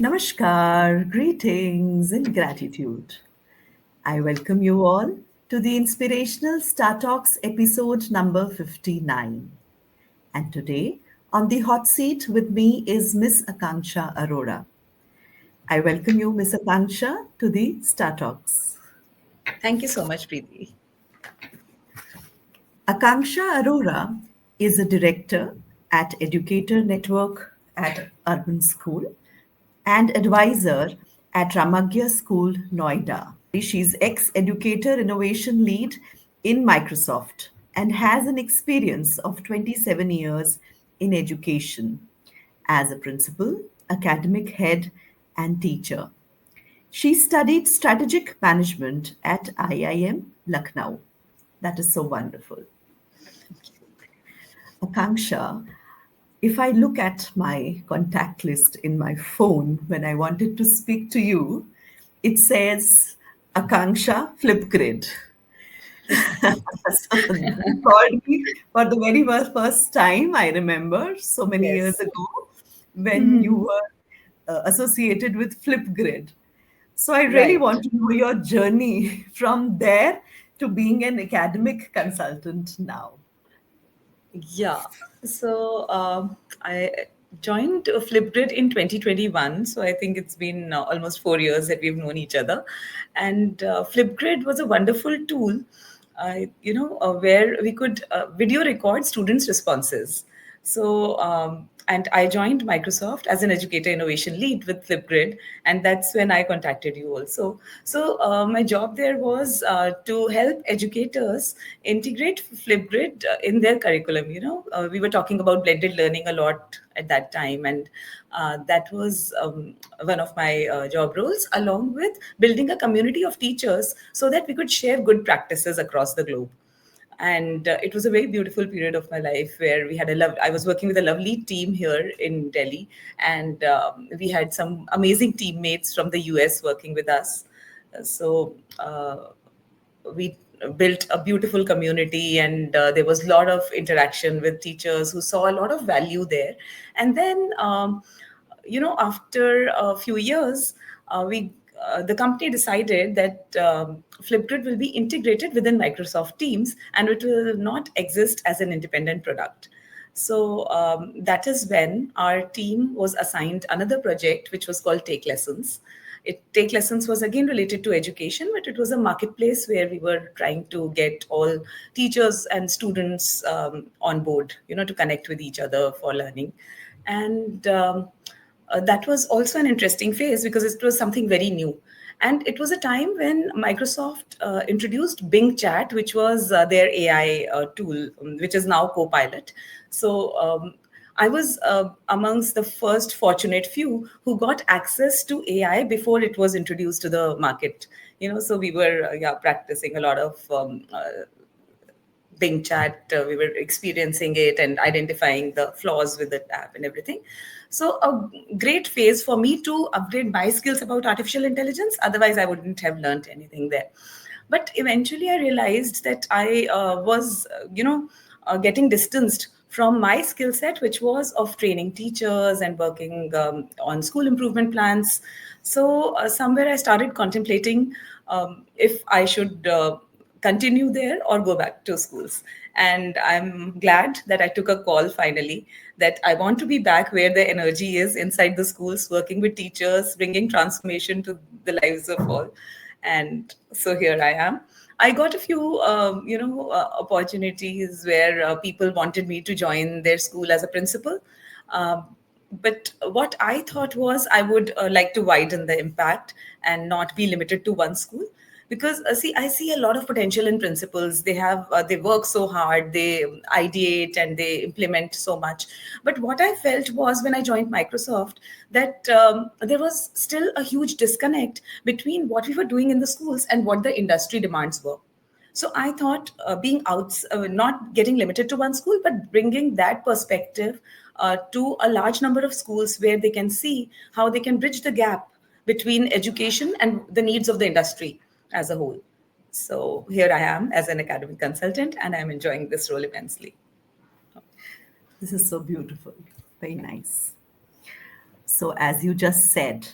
Namaskar, greetings, and gratitude. I welcome you all to the Inspirational StarTalks episode number 59. And today, on the hot seat with me is Miss Akanksha Arora. I welcome you, Miss Akanksha, to the StarTalks. Thank you so much, Preeti. Akanksha Arora is a director at Educator Network at Urban School and advisor at Ramagya School, Noida. She's ex-educator innovation lead in Microsoft and has an experience of 27 years in education as a principal, academic head, and teacher. She studied strategic management at IIM Lucknow. That is so wonderful. Akanksha, if I look at my contact list in my phone when I wanted to speak to you, it says Akanksha Flipgrid. So you called me for the very first time, I remember, so many years Yes. ago, when you Mhm. were associated with Flipgrid. So I really Right. want to know your journey from there to being an academic consultant now. Yeah. So I joined Flipgrid in 2021. So I think it's been almost 4 years that we've known each other. And Flipgrid was a wonderful tool, where we could video record students' responses. And I joined Microsoft as an educator innovation lead with Flipgrid, and that's when I contacted you also. So my job there was to help educators integrate Flipgrid in their curriculum. We were talking about blended learning a lot at that time, and that was one of my job roles, along with building a community of teachers so that we could share good practices across the globe. And it was a very beautiful period of my life where we had I was working with a lovely team here in Delhi, and we had some amazing teammates from the US working with us. So we built a beautiful community, and there was a lot of interaction with teachers who saw a lot of value there. And then after a few years, we the company decided that Flipgrid will be integrated within Microsoft Teams, and it will not exist as an independent product. So that is when our team was assigned another project, which was called Take Lessons. Take Lessons was again related to education, but it was a marketplace where we were trying to get all teachers and students on board, to connect with each other for learning. And that was also an interesting phase because it was something very new. And it was a time when Microsoft introduced Bing Chat, which was their AI tool, which is now Copilot. So I was amongst the first fortunate few who got access to AI before it was introduced to the market. So we were practicing a lot of Bing Chat. We were experiencing it and identifying the flaws with the app and everything. So a great phase for me to upgrade my skills about artificial intelligence. Otherwise, I wouldn't have learned anything there. But eventually, I realized that I was getting distanced from my skill set, which was of training teachers and working on school improvement plans. So somewhere I started contemplating if I should continue there or go back to schools. And I'm glad that I took a call finally, that I want to be back where the energy is inside the schools, working with teachers, bringing transformation to the lives of all. And so here I am. I got a few, opportunities where people wanted me to join their school as a principal. But what I thought was I would like to widen the impact and not be limited to one school. Because see, I see a lot of potential in principals. They work so hard, they ideate and they implement so much. But what I felt was when I joined Microsoft, that there was still a huge disconnect between what we were doing in the schools and what the industry demands were. So I thought being out, not getting limited to one school, but bringing that perspective to a large number of schools where they can see how they can bridge the gap between education and the needs of the industry as a whole. So here I am as an academic consultant, and I'm enjoying this role immensely. This is so beautiful. Very nice. So, as you just said,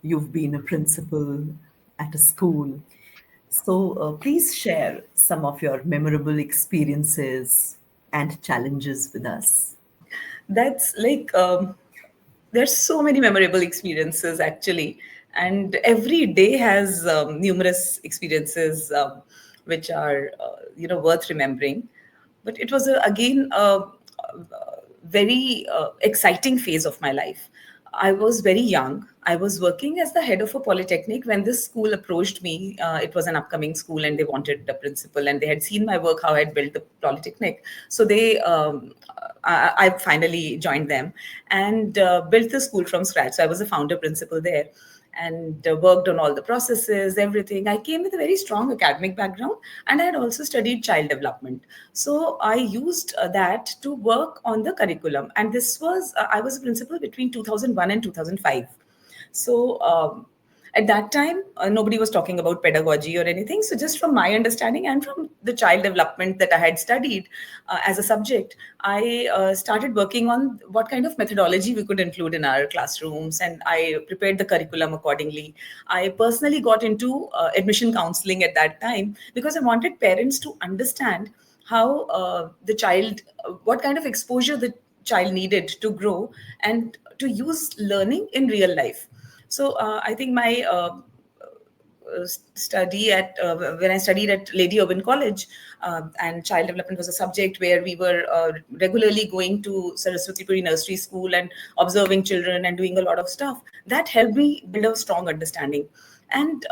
you've been a principal at a school. So, please share some of your memorable experiences and challenges with us. That's like there's so many memorable experiences actually, and every day has numerous experiences which are worth remembering. But it was again a very exciting phase of my life. I was very young. I was working as the head of a polytechnic when this school approached me. It was an upcoming school and they wanted a principal, and they had seen my work, how I had built the polytechnic. So I finally joined them and built the school from scratch. So I was a founder principal there and worked on all the processes, everything. I came with a very strong academic background and I had also studied child development. So I used that to work on the curriculum. And I was a principal between 2001 and 2005. So at that time, nobody was talking about pedagogy or anything. So just from my understanding and from the child development that I had studied as a subject, I started working on what kind of methodology we could include in our classrooms, and I prepared the curriculum accordingly. I personally got into admission counseling at that time because I wanted parents to understand how what kind of exposure the child needed to grow and to use learning in real life. So I think my study at when I studied at Lady Urban College, and child development was a subject where we were regularly going to Saraswati Puri Nursery School and observing children and doing a lot of stuff. That helped me build a strong understanding, and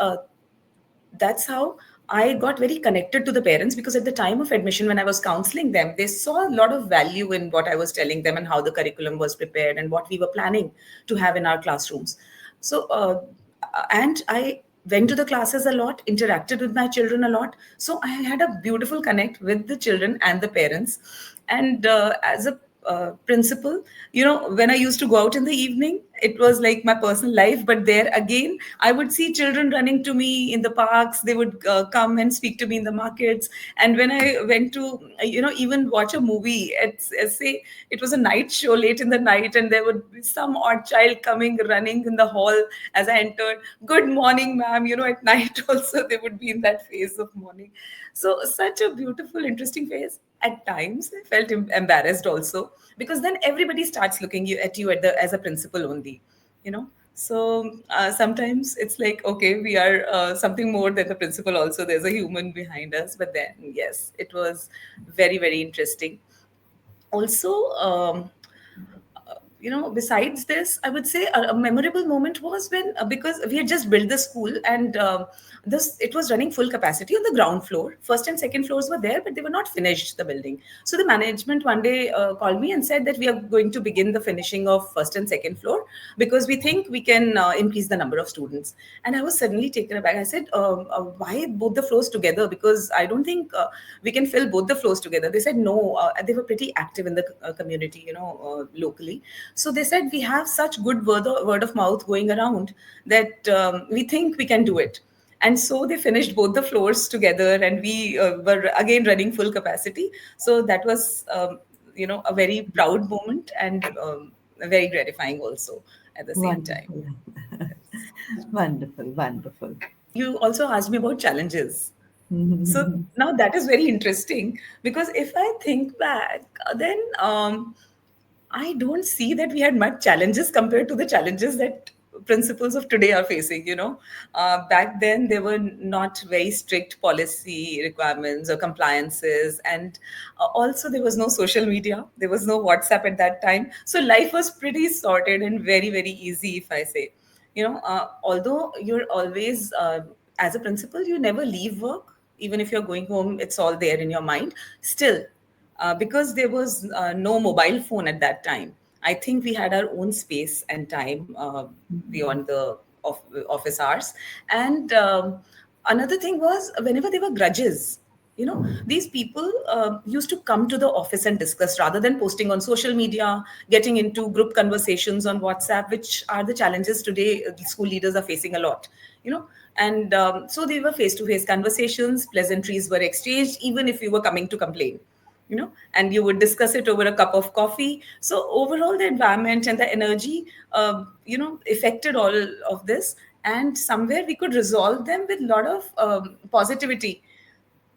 that's how I got very connected to the parents, because at the time of admission, when I was counseling them, they saw a lot of value in what I was telling them and how the curriculum was prepared and what we were planning to have in our classrooms. So, and I went to the classes a lot, interacted with my children a lot. So I had a beautiful connect with the children and the parents. And as a principal, when I used to go out in the evening, it was like my personal life. But there again, I would see children running to me in the parks. They would come and speak to me in the markets. And when I went to even watch a movie, say it was a night show late in the night, and there would be some odd child coming running in the hall as I entered, good morning ma'am, at night also they would be in that phase of morning. So such a beautiful, interesting phase. At times I felt embarrassed also, because then everybody starts looking at you as a principal only, you know so sometimes it's like, okay, we are something more than the principal also. There's a human behind us. But then yes, it was very, very interesting. Also, besides this, I would say a memorable moment was when, because we had just built the school, and this it was running full capacity on the ground floor. First and second floors were there, but they were not finished, the building. So the management one day called me and said that we are going to begin the finishing of first and second floor, because we think we can increase the number of students. And I was suddenly taken aback. I said, why both the floors together? Because I don't think we can fill both the floors together. They said no. They were pretty active in the community, locally. So they said, we have such good word of mouth going around that we think we can do it. And so they finished both the floors together, and we were again running full capacity. So that was, a very proud moment, and very gratifying also at the same time. Wonderful. Wonderful, wonderful. You also asked me about challenges. So now that is very interesting, because if I think back, then I don't see that we had much challenges compared to the challenges that principals of today are facing. Back then there were not very strict policy requirements or compliances, and also there was no social media, there was no WhatsApp at that time. So life was pretty sorted and very, very easy, if I say. Although you're always as a principal, you never leave work. Even if you're going home, it's all there in your mind. Still, because there was no mobile phone at that time, I think we had our own space and time beyond the office hours. And another thing was, whenever there were grudges, these people used to come to the office and discuss, rather than posting on social media, getting into group conversations on WhatsApp, which are the challenges today the school leaders are facing a lot. And so they were face to face conversations, pleasantries were exchanged, even if you were coming to complain. and you would discuss it over a cup of coffee. So overall, the environment and the energy, affected all of this, and somewhere we could resolve them with a lot of positivity,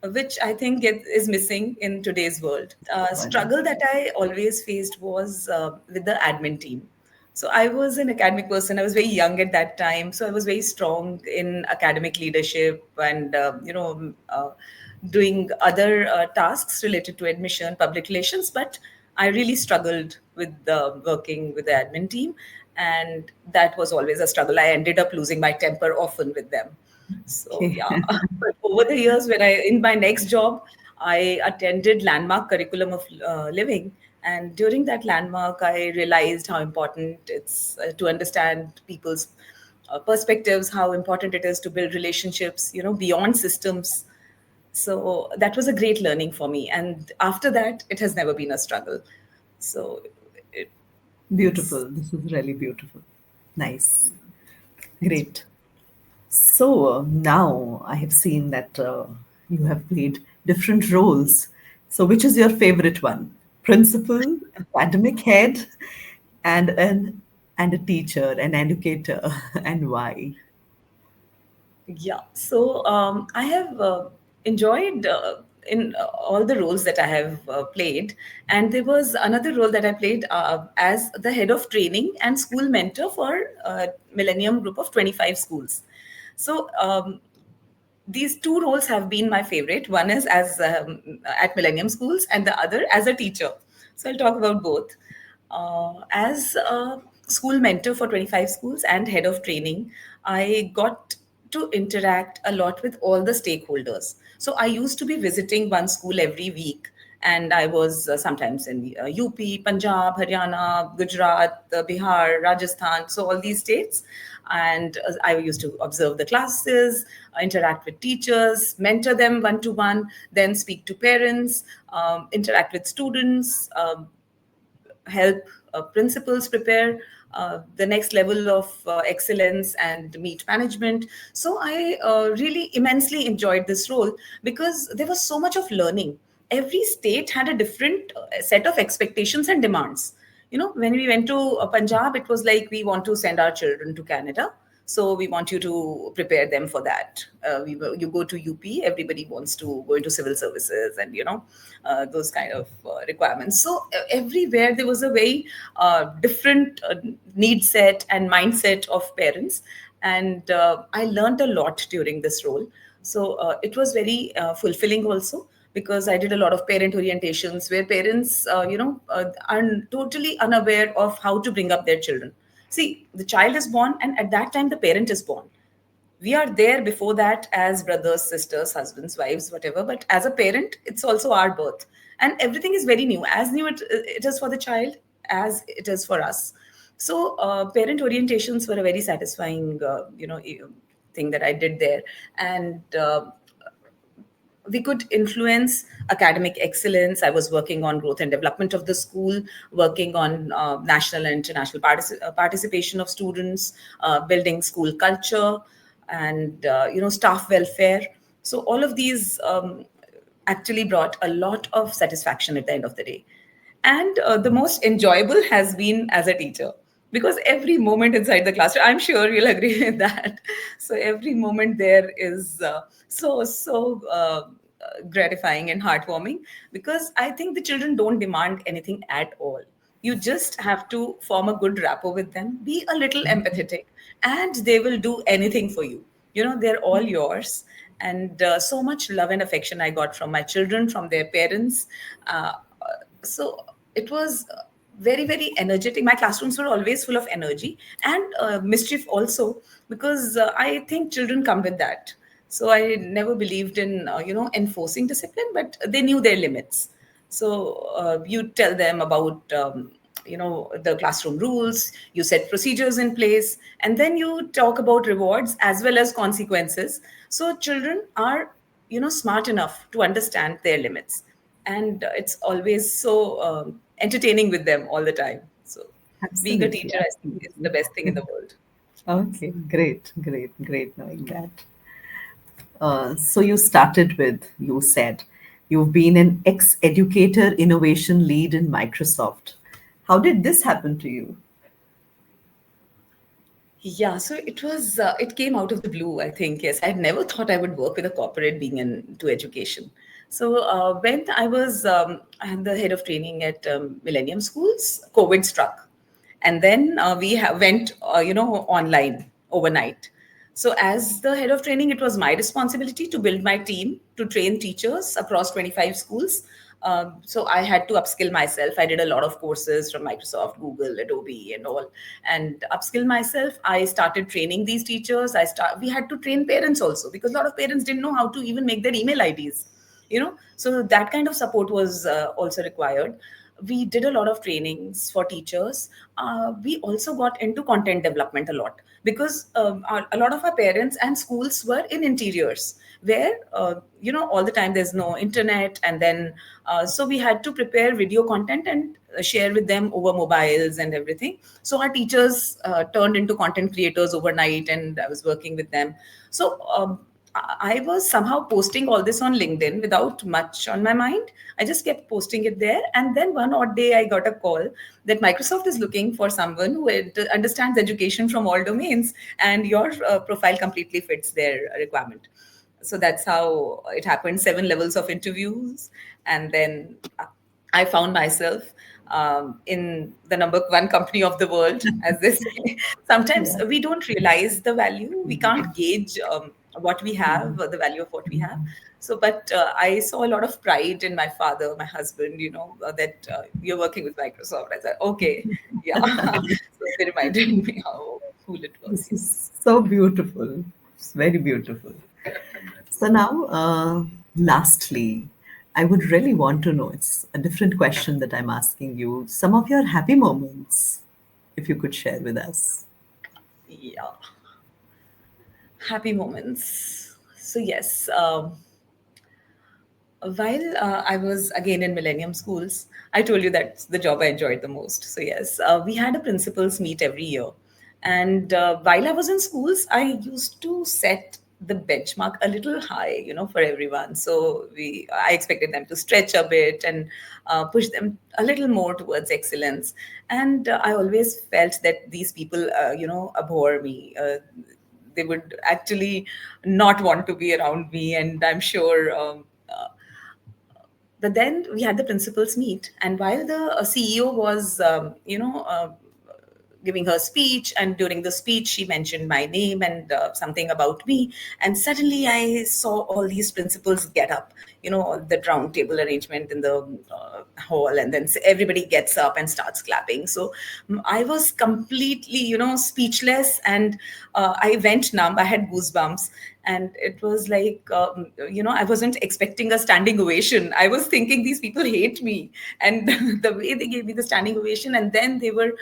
which I think is missing in today's world. One. Struggle that I always faced was with the admin team. So I was an academic person. I was very young at that time, so I was very strong in academic leadership and doing other tasks related to admission, public relations. But I really struggled with working with the admin team, and that was always a struggle. I ended up losing my temper often with them. So Okay. yeah, but over the years, when I in my next job, I attended landmark curriculum of living, and during that landmark, I realized how important it's to understand people's perspectives, how important it is to build relationships, beyond systems. So that was a great learning for me, and after that, it has never been a struggle. So it, it's Beautiful. This is really beautiful. Nice. thank you. Great. So now I have seen that you have played different roles. So which is your favorite one? Principal, academic head, and a teacher, an educator, and why? Yeah, so I have enjoyed in all the roles that I have played, and there was another role that I played as the head of training and school mentor for Millennium Group of 25 schools. So these two roles have been my favorite. One is as at Millennium Schools, and the other as a teacher. So I'll talk about both. As a school mentor for 25 schools and head of training, I got to interact a lot with all the stakeholders. So I used to be visiting one school every week, and I was sometimes in UP, Punjab, Haryana, Gujarat, Bihar, Rajasthan, so all these states. And I used to observe the classes, interact with teachers, mentor them one to one, then speak to parents, interact with students, help principals prepare the next level of excellence and meet management. So I really immensely enjoyed this role because there was so much of learning. Every state had a different set of expectations and demands. When we went to Punjab, it was like, we want to send our children to Canada, so we want you to prepare them for that. You go to UP, everybody wants to go into civil services, and those kind of requirements. So everywhere there was a very different need set and mindset of parents, and I learned a lot during this role. So it was very fulfilling also, because I did a lot of parent orientations where parents, are totally unaware of how to bring up their children. See, the child is born, and at that time, the parent is born. We are there before that as brothers, sisters, husbands, wives, whatever. But as a parent, it's also our birth. And everything is very new, as new it is for the child as it is for us. So, parent orientations were a very satisfying, thing that I did there. And we could influence academic excellence. I was working on growth and development of the school, working on national and international participation of students, building school culture, and staff welfare. So all of these actually brought a lot of satisfaction at the end of the day. And the most enjoyable has been as a teacher, because every moment inside the classroom, I'm sure you'll agree with that. So every moment there is so gratifying and heartwarming, because I think the children don't demand anything at all. You just have to form a good rapport with them, be a little empathetic, and they will do anything for you. They're all yours. And so much love and affection I got from my children, from their parents. So it was very, very energetic. My classrooms were always full of energy and mischief also, because I think children come with that. So I never believed in enforcing discipline, but they knew their limits. So you tell them about the classroom rules, you set procedures in place, and then you talk about rewards as well as consequences. So children are smart enough to understand their limits, and it's always so entertaining with them all the time. So being a Absolutely, teacher, I think, is the absolutely. best thing in the world. Okay, great, great, great knowing that. So you started with, you said, You've been an ex educator innovation lead in Microsoft. How did this happen to you? Yeah, so it came out of the blue, I think. Yes, I'd never thought I would work with a corporate being into education. So when I was the head of training at Millennium Schools, COVID struck. And then went, online overnight. So, as the head of training, it was my responsibility to build my team to train teachers across 25 schools. So, I had to upskill myself. I did a lot of courses from Microsoft, Google, Adobe, and all, and upskill myself. I started training these teachers. We had to train parents also because a lot of parents didn't know how to even make their email IDs. So that kind of support was also required. We did a lot of trainings for teachers. We also got into content development a lot because a lot of our parents and schools were in interiors where all the time there's no internet, and then so we had to prepare video content and share with them over mobiles and everything. So our teachers turned into content creators overnight, and I was working with them. So I was somehow posting all this on LinkedIn without much on my mind. I just kept posting it there. And then one odd day, I got a call that Microsoft is looking for someone who understands education from all domains, and your profile completely fits their requirement. So that's how it happened. 7 levels of interviews. And then I found myself in the number one company of the world, as they say. Sometimes Yeah. we don't realize the value. We can't gauge what we have, the value of what we have. So, but I saw a lot of pride in my father, my husband, that you're working with Microsoft. I said, okay, yeah. So they reminded me how cool it was. This Yes. is so beautiful. It's very beautiful. So now, lastly, I would really want to know, it's a different question that I'm asking you, some of your happy moments, if you could share with us. Yeah. Happy moments. So, yes. While I was again in Millennium Schools, I told you that's the job I enjoyed the most. So, yes, we had a principals meet every year. And while I was in schools, I used to set the benchmark a little high, for everyone. So I expected them to stretch a bit and push them a little more towards excellence. And I always felt that these people, abhor me. They would actually not want to be around me, and I'm sure but then we had the principals meet, and while the CEO was giving her speech, and during the speech she mentioned my name and something about me, and suddenly I saw all these principals get up, the round table arrangement in the hall, and then everybody gets up and starts clapping. So I was completely, speechless, and I went numb. I had goosebumps, and it was like, I wasn't expecting a standing ovation. I was thinking these people hate me, and the way they gave me the standing ovation, and then they were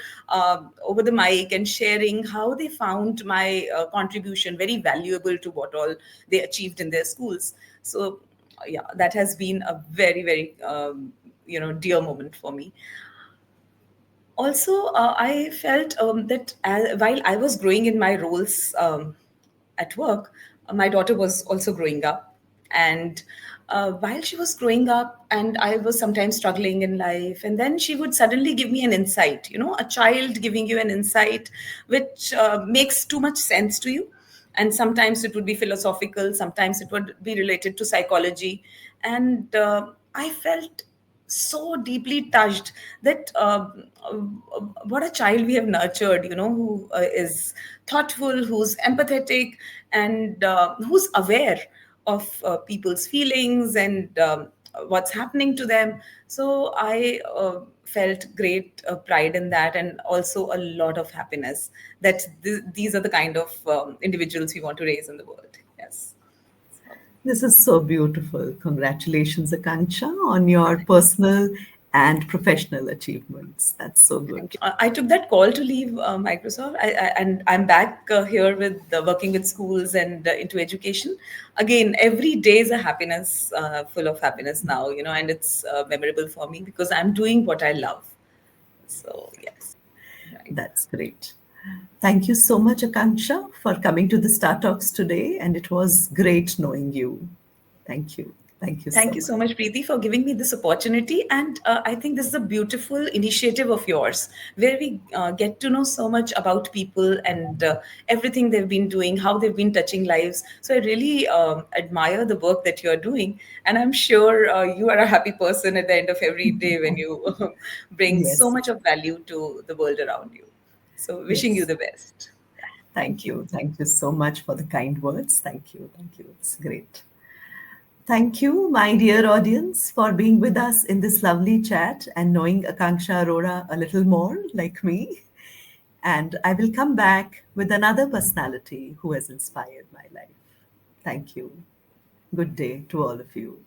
over the mic and sharing how they found my contribution very valuable to what all they achieved in their schools. So yeah, that has been a very, very dear moment for me. Also, I felt that while I was growing in my roles at work, my daughter was also growing up. And while she was growing up, and I was sometimes struggling in life, and then she would suddenly give me an insight, a child giving you an insight which makes too much sense to you. And sometimes it would be philosophical, sometimes it would be related to psychology. And I felt so deeply touched that what a child we have nurtured, who is thoughtful, who's empathetic, and who's aware of people's feelings and what's happening to them. So I felt great pride in that, and also a lot of happiness that these are the kind of individuals we want to raise in the world. Yes. This is so beautiful. Congratulations, Akanksha, on your personal and professional achievements. That's so good. Thank you. I took that call to leave Microsoft, and I'm back here with working with schools and into education. Again, every day is a happiness, full of happiness now, and it's memorable for me because I'm doing what I love. So yes, right. That's great. Thank you so much, Akanksha, for coming to the Star Talks today. And it was great knowing you. Thank you. Thank you Thank so you much. so much, Preeti, for giving me this opportunity. And I think this is a beautiful initiative of yours where we get to know so much about people and everything they've been doing, how they've been touching lives. So I really admire the work that you're doing. And I'm sure you are a happy person at the end of every day when you bring so Yes, much of value to the world around you. So wishing you yes. the best. Yeah. Thank Thank you. you. Thank you so much for the kind words. Thank you. Thank you. It's great. Thank you, my dear audience, for being with us in this lovely chat and knowing Akanksha Arora a little more, like me. And I will come back with another personality who has inspired my life. Thank you. Good day to all of you.